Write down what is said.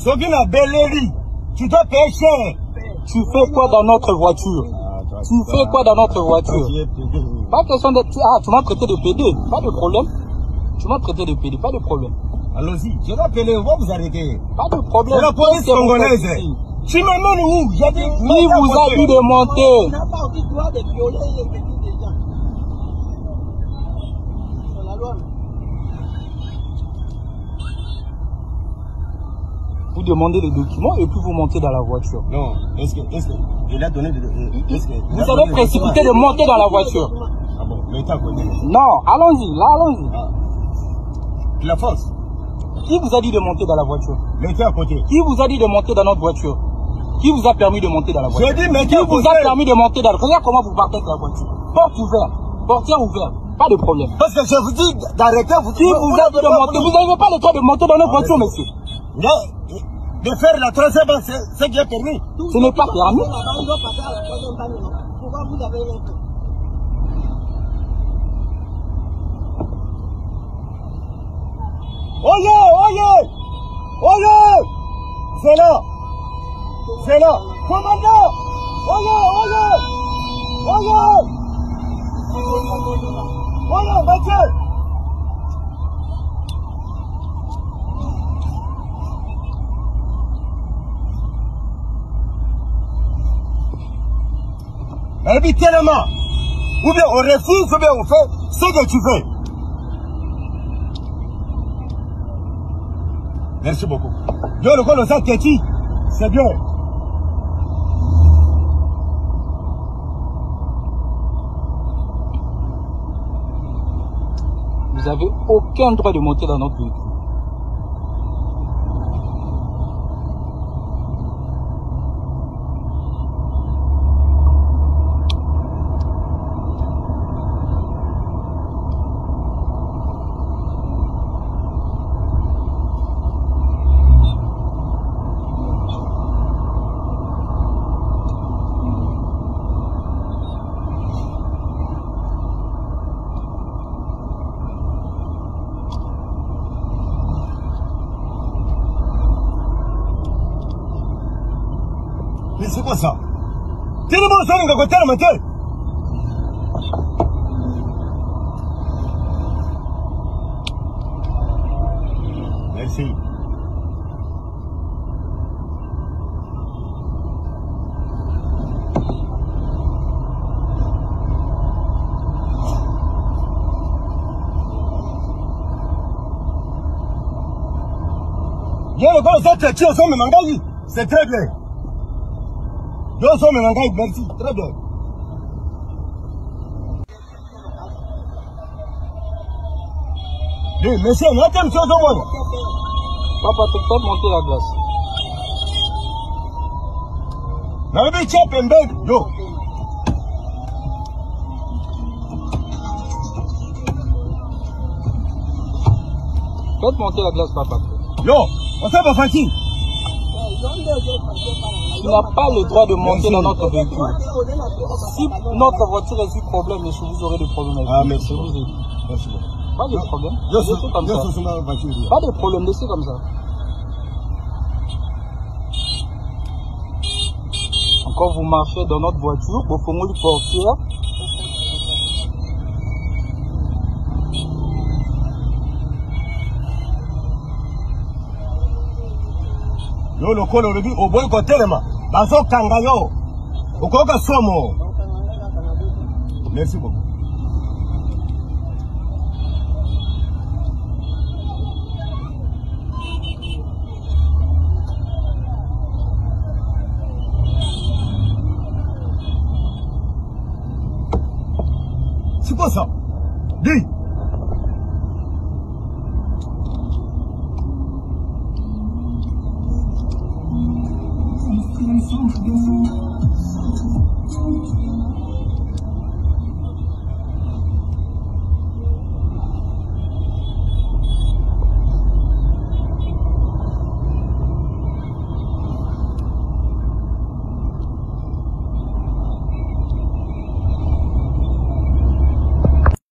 Sogina Belleri, tu dois payer cher. Tu fais quoi dans notre voiture? Tu fais quoi dans notre voiture? Pas question de... Ah, tu m'as traité de PD, pas de problème. Tu m'as traité de PD, pas de problème. Allons-y, je vais appeler, on va vous arrêter. Pas de problème. C'est la police congolaise. Tu m'emmènes où? J'ai dit... Qui vous a dit de monter? On n'a pas aussi le droit de violer les petits des gens. C'est la loi. Vous demandez les documents et puis vous montez dans la voiture. Non, est-ce que il a donné vous avez précipité de monter dans la voiture. Ah bon, l'État connaît. Non, allons-y, là, allons-y. Ah. La force. Qui vous a dit de monter dans la voiture? L'État à côté. Qui vous a dit de monter dans notre voiture? Qui vous a permis de monter dans la voiture? J'ai dit, mais qui vous a permis de monter dans la voiture? Regarde comment vous partez avec la voiture. Porte ouverte, portière ouverte, pas de problème. Parce que je vous dis d'arrêter, vous Qui vous a dit de monter? Vous n'avez pas le droit de monter dans notre voiture, monsieur. De faire la troisième, c'est qui est permis. Ce n'est pas permis. Pourquoi vous avez l'autre? Oye, oye, oye, c'est là, c'est là, commandant, oye, oye, oye, oye, Mathieu. Habitez la main. Ou bien on refuse, ou bien on fait ce que tu veux. Merci beaucoup. Yo, le col, ça, Kéti, c'est bien. Vous n'avez aucun droit de monter dans notre véhicule. Mais c'est quoi ça? Tellement ça, on va côté le matin. Merci. Bien, le gars, ça, tu as son mangaï. C'est très bien. Yo soy Menangai, merci, très bien. Oui, monsieur, on a qu'un chose au monde. Papa, tu peux monter la glace. N'avez pas de bed, yo. Faites monter la glace, papa. Yo, on s'est pas fatigué. Tu n'as pas le droit de monter dans notre véhicule. Si notre voiture est sur problème, monsieur, vous aurez des problèmes avec Ah, vous. merci. Merci. Pas de problème. Yo, Laissez comme ça. Pas de problème, laissez comme ça. Encore vous marchez dans notre voiture, vous faites une portière. Yo, le col, on dit, au bon côté, bazo kangayo. Au coca somo. Merci beaucoup.